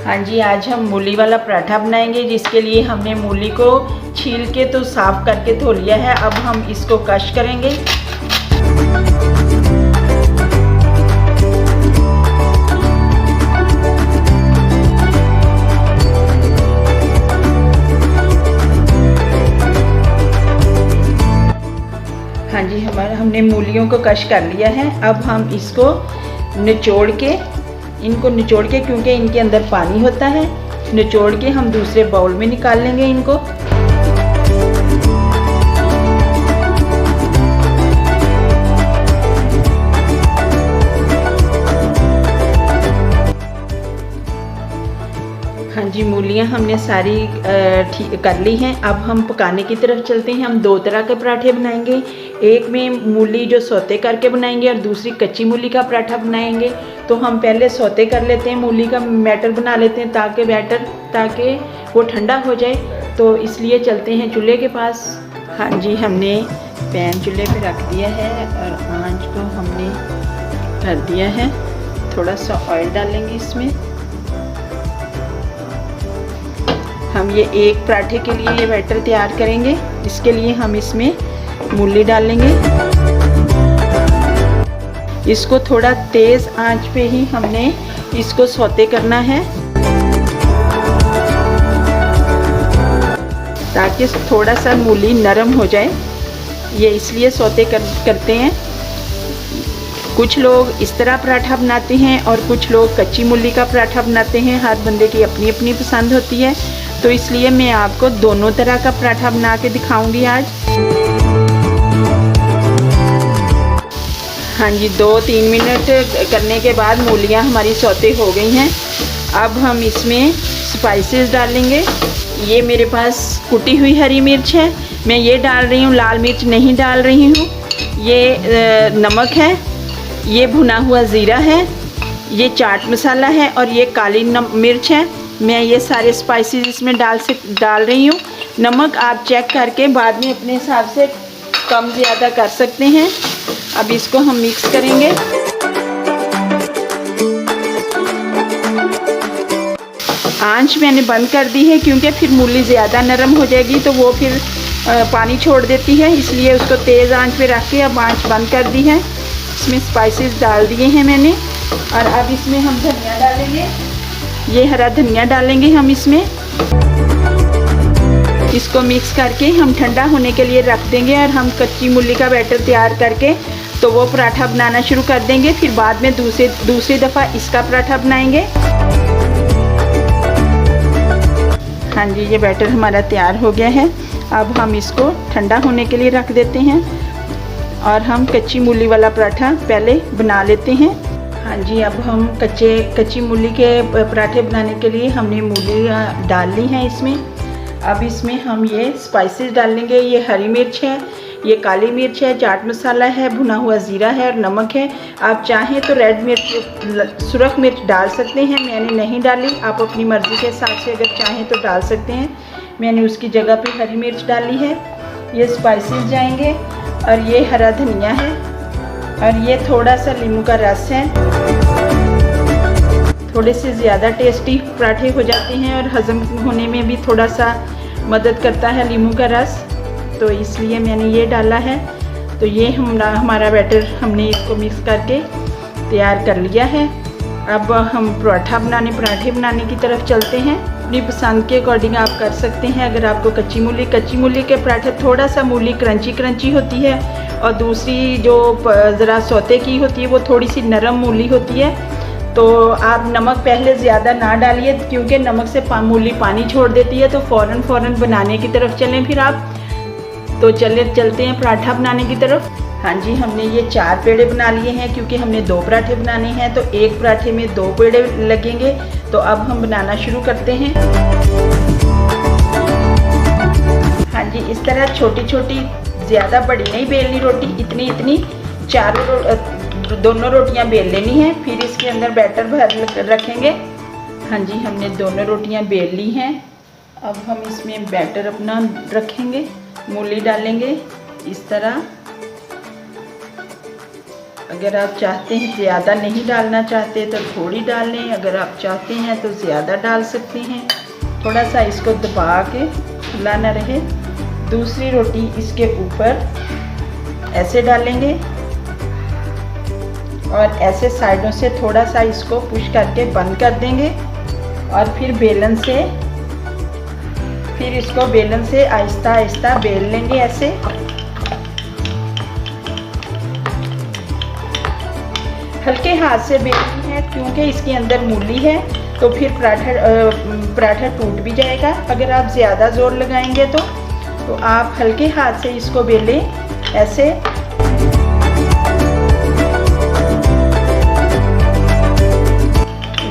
हाँ जी, आज हम मूली वाला पराठा बनाएंगे, जिसके लिए हमने मूली को छील के तो साफ़ करके धो लिया है। अब हम इसको कश करेंगे। हाँ जी, हमने मूलियों को कश कर लिया है। अब हम इसको इनको निचोड़ के क्योंकि इनके अंदर पानी होता है, निचोड़ के हम दूसरे बाउल में निकाल लेंगे इनको। हाँ जी, मूलियाँ हमने सारी ठीक कर ली हैं। अब हम पकाने की तरफ चलते हैं। हम दो तरह के पराठे बनाएंगे, एक में मूली जो सौते करके बनाएंगे और दूसरी कच्ची मूली का पराठा बनाएंगे। तो हम पहले सौते कर लेते हैं, मूली का बैटर बना लेते हैं ताकि वो ठंडा हो जाए। तो इसलिए चलते हैं चूल्हे के पास। हाँ जी, हमने पैन चूल्हे पे रख दिया है और आंच को हमने कर दिया है। थोड़ा सा ऑयल डालेंगे इसमें। हम ये एक पराठे के लिए ये बैटर तैयार करेंगे, इसके लिए हम इसमें मूली डालेंगे। इसको थोड़ा तेज़ आंच पे ही हमने इसको सौते करना है ताकि थोड़ा सा मूली नरम हो जाए। ये इसलिए सौते करते हैं। कुछ लोग इस तरह पराठा बनाते हैं और कुछ लोग कच्ची मूली का पराठा बनाते हैं। हर बंदे की अपनी अपनी पसंद होती है, तो इसलिए मैं आपको दोनों तरह का पराठा बना के दिखाऊंगी आज। हाँ जी, 2-3 मिनट करने के बाद मूलियाँ हमारी सौते हो गई हैं। अब हम इसमें स्पाइसेस डालेंगे। ये मेरे पास कुटी हुई हरी मिर्च है, मैं ये डाल रही हूँ, लाल मिर्च नहीं डाल रही हूँ। ये नमक है, ये भुना हुआ ज़ीरा है, ये चाट मसाला है और ये काली मिर्च है। मैं ये सारे स्पाइसेस इसमें डाल रही हूँ। नमक आप चेक करके बाद में अपने हिसाब से कम ज़्यादा कर सकते हैं। अब इसको हम मिक्स करेंगे। आंच मैंने बंद कर दी है क्योंकि फिर मूली ज़्यादा नरम हो जाएगी तो वो फिर पानी छोड़ देती है, इसलिए उसको तेज़ आंच पे रख के अब आंच बंद कर दी है। इसमें स्पाइसेस डाल दिए हैं मैंने और अब इसमें हम धनिया डालेंगे। ये हरा धनिया डालेंगे हम इसमें। इसको मिक्स करके हम ठंडा होने के लिए रख देंगे और हम कच्ची मूली का बैटर तैयार करके तो वो पराठा बनाना शुरू कर देंगे। फिर बाद में दूसरी दफ़ा इसका पराठा बनाएंगे। हाँ जी, ये बैटर हमारा तैयार हो गया है। अब हम इसको ठंडा होने के लिए रख देते हैं और हम कच्ची मूली वाला पराठा पहले बना लेते हैं। हाँ जी, अब हम कच्ची मूली के पराठे बनाने के लिए हमने मूली डाल ली हैं इसमें। अब इसमें हम ये स्पाइसेस डालेंगे। ये हरी मिर्च है, ये काली मिर्च है, चाट मसाला है, भुना हुआ ज़ीरा है और नमक है। आप चाहें तो रेड मिर्च, सुरख मिर्च डाल सकते हैं, मैंने नहीं डाली। आप अपनी मर्ज़ी के हिसाब से अगर चाहें तो डाल सकते हैं। मैंने उसकी जगह पे हरी मिर्च डाली है। ये स्पाइसेस जाएंगे और ये हरा धनिया है और ये थोड़ा सा नींबू का रस है। थोड़े से ज़्यादा टेस्टी पराठे हो जाते हैं और हज़म होने में भी थोड़ा सा मदद करता है नींबू का रस, तो इसलिए मैंने ये डाला है। तो ये हमारा बैटर हमने इसको मिक्स करके तैयार कर लिया है। अब हम पराठे बनाने की तरफ चलते हैं। अपनी पसंद के अकॉर्डिंग आप कर सकते हैं। अगर आपको कच्ची मूली के पराठे थोड़ा सा मूली क्रंची होती है और दूसरी जो ज़रा सौते की होती है वो थोड़ी सी नरम मूली होती है। तो आप नमक पहले ज़्यादा ना डालिए क्योंकि नमक से मूली पानी छोड़ देती है। तो फ़ौरन बनाने की तरफ चलें फिर आप। तो चलते हैं पराठा बनाने की तरफ। हाँ जी, हमने ये 4 पेड़े बना लिए हैं क्योंकि हमने 2 पराठे बनाने हैं, तो एक पराठे में 2 पेड़े लगेंगे। तो अब हम बनाना शुरू करते हैं। हाँ जी, इस तरह छोटी छोटी, ज़्यादा बड़ी नहीं बेलनी रोटी, इतनी दोनों रोटियां बेल लेनी है। फिर इसके अंदर बैटर भर रखेंगे। हाँ जी, हमने दोनों रोटियां बेल ली हैं। अब हम इसमें बैटर अपना रखेंगे, मूली डालेंगे इस तरह। अगर आप चाहते हैं ज़्यादा नहीं डालना चाहते तो थोड़ी डाल लें, अगर आप चाहते हैं तो ज़्यादा डाल सकते हैं। थोड़ा सा इसको दबा के हिलाना रहे। दूसरी रोटी इसके ऊपर ऐसे डालेंगे और ऐसे साइडों से थोड़ा सा इसको पुश करके बंद कर देंगे और फिर इसको बेलन से आहिस्ता आहिस्ता बेल लेंगे ऐसे। हल्के हाथ से बेलनी है क्योंकि इसके अंदर मूली है, तो फिर पराठा टूट भी जाएगा। अगर आप ज़्यादा ज़ोर लगाएंगे तो आप हल्के हाथ से इसको बेलें ऐसे।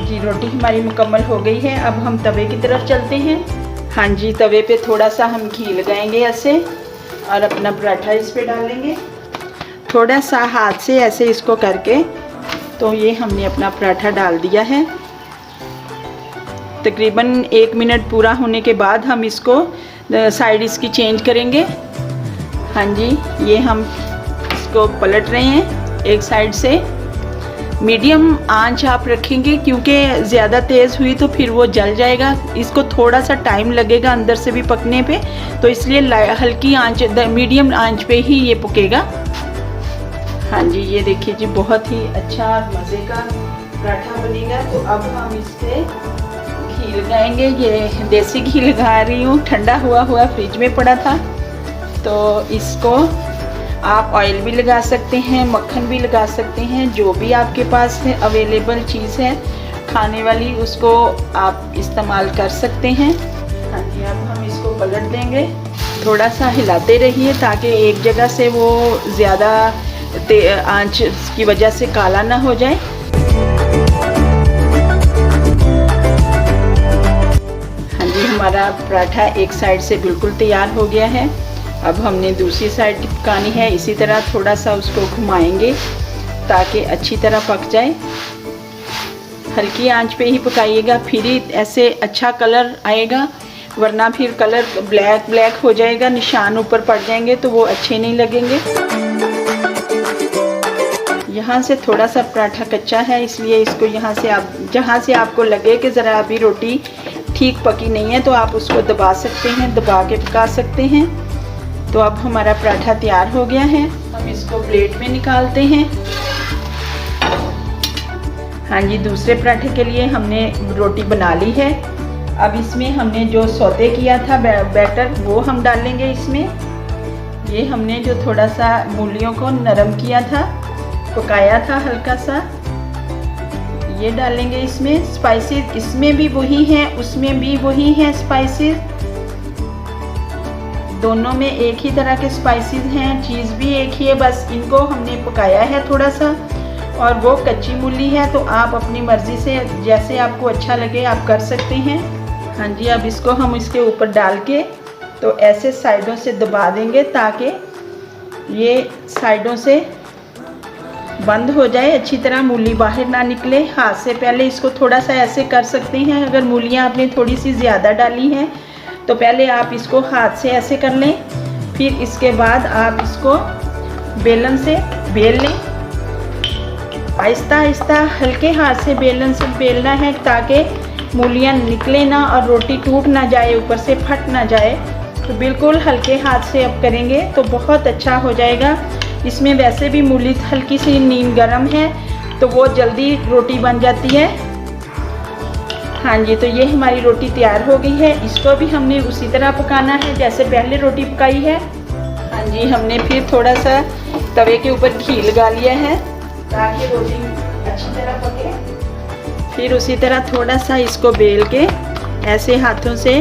जी रोटी हमारी मुकम्मल हो गई है। अब हम तवे की तरफ चलते हैं। हाँ जी, तवे पे थोड़ा सा हम घी लगाएंगे ऐसे और अपना पराठा इस पे डालेंगे। थोड़ा सा हाथ से ऐसे इसको करके तो ये हमने अपना पराठा डाल दिया है। तकरीबन 1 मिनट पूरा होने के बाद हम इसको साइड इसकी चेंज करेंगे। हाँ जी, ये हम इसको पलट रहे हैं एक साइड से। मीडियम आंच आप रखेंगे क्योंकि ज़्यादा तेज़ हुई तो फिर वो जल जाएगा। इसको थोड़ा सा टाइम लगेगा अंदर से भी पकने पे, तो इसलिए हल्की आंच, मीडियम आंच पे ही ये पकेगा। हाँ जी, ये देखिए जी, बहुत ही अच्छा मज़े का पराठा बनेगा। तो अब हम इस पे घी लगाएंगे। ये देसी घी लगा रही हूँ, ठंडा हुआ फ्रिज में पड़ा था। तो इसको आप ऑयल भी लगा सकते हैं, मक्खन भी लगा सकते हैं, जो भी आपके पास है अवेलेबल चीज़ है खाने वाली, उसको आप इस्तेमाल कर सकते हैं। हाँ जी, अब हम इसको पलट देंगे। थोड़ा सा हिलाते रहिए ताकि एक जगह से वो ज़्यादा आंच की वजह से काला ना हो जाए। हाँ जी, हमारा पराठा एक साइड से बिल्कुल तैयार हो गया है। अब हमने दूसरी साइड पकानी है। इसी तरह थोड़ा सा उसको घुमाएंगे ताकि अच्छी तरह पक जाए। हल्की आंच पे ही पकाइएगा, फिर ही ऐसे अच्छा कलर आएगा, वरना फिर कलर ब्लैक हो जाएगा, निशान ऊपर पड़ जाएंगे तो वो अच्छे नहीं लगेंगे। यहाँ से थोड़ा सा पराठा कच्चा है, इसलिए इसको यहाँ से आप जहाँ से आपको लगे कि ज़रा अभी रोटी ठीक पकी नहीं है तो आप उसको दबा सकते हैं, दबा के पका सकते हैं। तो अब हमारा पराठा तैयार हो गया है। हम इसको प्लेट में निकालते हैं। हाँ जी, दूसरे पराठे के लिए हमने रोटी बना ली है। अब इसमें हमने जो सौते किया था बैटर वो हम डालेंगे इसमें। ये हमने जो थोड़ा सा मूलियों को नरम किया था, पकाया था हल्का सा, ये डालेंगे इसमें। स्पाइसेस इसमें भी वही हैं, उसमें भी वही हैं स्पाइसेस, दोनों में एक ही तरह के स्पाइसेस हैं, चीज़ भी एक ही है, बस इनको हमने पकाया है थोड़ा सा। और वो कच्ची मूली है, तो आप अपनी मर्ज़ी से जैसे आपको अच्छा लगे आप कर सकते हैं। हाँ जी, अब इसको हम इसके ऊपर डाल के तो ऐसे साइडों से दबा देंगे ताकि ये साइडों से बंद हो जाए, अच्छी तरह मूली बाहर ना निकले। हाथ से पहले इसको थोड़ा सा ऐसे कर सकते हैं। अगर मूलियाँ आपने थोड़ी सी ज़्यादा डाली हैं तो पहले आप इसको हाथ से ऐसे कर लें, फिर इसके बाद आप इसको बेलन से बेल लें। आहिस्ता आहिस्ता हल्के हाथ से बेलन से बेलना है ताकि मूलियाँ निकले ना और रोटी टूट ना जाए, ऊपर से फट ना जाए। तो बिल्कुल हल्के हाथ से अब करेंगे तो बहुत अच्छा हो जाएगा। इसमें वैसे भी मूली हल्की सी नीम गरम है तो वो जल्दी रोटी बन जाती है। हाँ जी, तो ये हमारी रोटी तैयार हो गई है। इसको भी हमने उसी तरह पकाना है जैसे पहले रोटी पकाई है। हाँ जी, हमने फिर थोड़ा सा तवे के ऊपर घी लगा लिया है ताकि रोटी अच्छी तरह पके। फिर उसी तरह थोड़ा सा इसको बेल के ऐसे हाथों से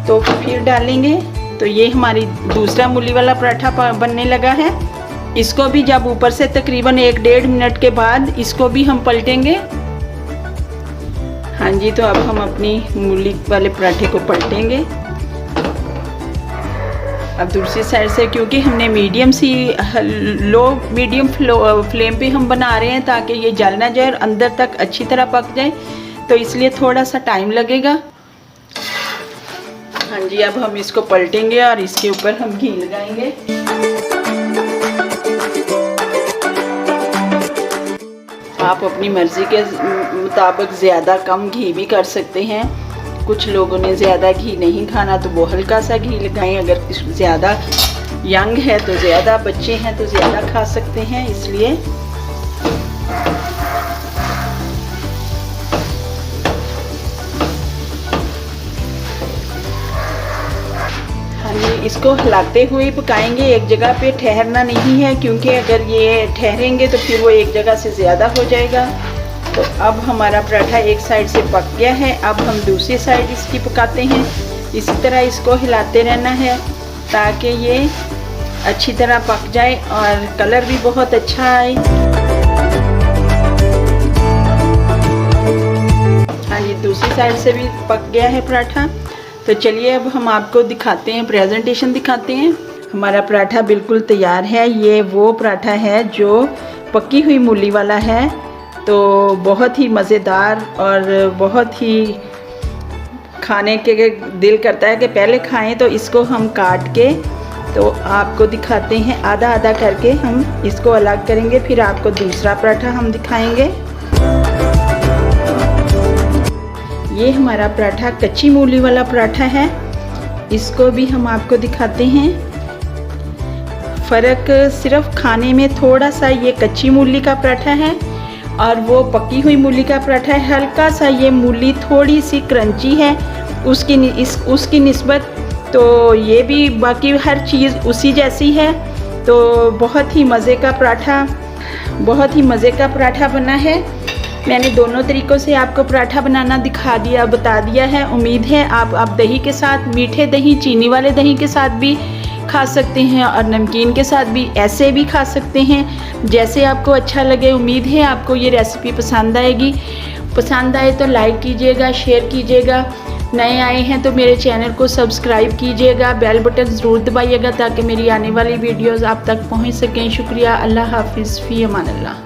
तो फिर डालेंगे। तो ये हमारी दूसरा मूली वाला पराठा बनने लगा है। इसको भी जब ऊपर से तकरीबन 1-1.5 मिनट के बाद इसको भी हम पलटेंगे। हाँ जी, तो अब हम अपनी मूली वाले पराठे को पलटेंगे। अब दूसरी साइड से, क्योंकि हमने मीडियम फ्लेम पे हम बना रहे हैं ताकि ये जल ना जाए और अंदर तक अच्छी तरह पक जाए, तो इसलिए थोड़ा सा टाइम लगेगा। हाँ जी, अब हम इसको पलटेंगे और इसके ऊपर हम घी लगाएंगे। आप अपनी मर्ज़ी के मुताबिक ज़्यादा कम घी भी कर सकते हैं। कुछ लोगों ने ज़्यादा घी नहीं खाना तो वो हल्का सा घी लगाएं। अगर ज़्यादा यंग है तो ज़्यादा, बच्चे हैं तो ज़्यादा खा सकते हैं, इसलिए हाँ जी, इसको हिलाते हुए पकाएंगे। एक जगह पे ठहरना नहीं है, क्योंकि अगर ये ठहरेंगे तो फिर वो एक जगह से ज़्यादा हो जाएगा। तो अब हमारा पराठा एक साइड से पक गया है। अब हम दूसरी साइड इसकी पकाते हैं। इसी तरह इसको हिलाते रहना है ताकि ये अच्छी तरह पक जाए और कलर भी बहुत अच्छा आए। हाँ जी, दूसरी साइड से भी पक गया है पराठा। तो चलिए अब हम आपको दिखाते हैं, प्रेजेंटेशन दिखाते हैं। हमारा पराठा बिल्कुल तैयार है। ये वो पराठा है जो पकी हुई मूली वाला है। तो बहुत ही मज़ेदार और बहुत ही खाने के दिल करता है कि पहले खाएं। तो इसको हम काट के तो आपको दिखाते हैं, आधा आधा करके हम इसको अलग करेंगे, फिर आपको दूसरा पराठा हम दिखाएंगे। ये हमारा पराठा कच्ची मूली वाला पराठा है। इसको भी हम आपको दिखाते हैं। फ़र्क सिर्फ खाने में थोड़ा सा ये कच्ची मूली का पराठा है और वो पकी हुई मूली का पराठा है। हल्का सा ये मूली थोड़ी सी क्रंची है उसकी निस्बत। तो ये भी बाकी हर चीज़ उसी जैसी है। तो बहुत ही मज़े का पराठा बना है। मैंने दोनों तरीक़ों से आपको पराठा बनाना बता दिया है। उम्मीद है आप दही के साथ, मीठे दही, चीनी वाले दही के साथ भी खा सकते हैं और नमकीन के साथ भी ऐसे भी खा सकते हैं, जैसे आपको अच्छा लगे। उम्मीद है आपको ये रेसिपी पसंद आएगी। पसंद आए तो लाइक कीजिएगा, शेयर कीजिएगा। नए आए हैं तो मेरे चैनल को सब्सक्राइब कीजिएगा, बेल बटन ज़रूर दबाइएगा ताकि मेरी आने वाली वीडियोज़ आप तक पहुंच सकें। शुक्रिया। अल्लाह हाफिज़। फ़ी अमान अल्लाह।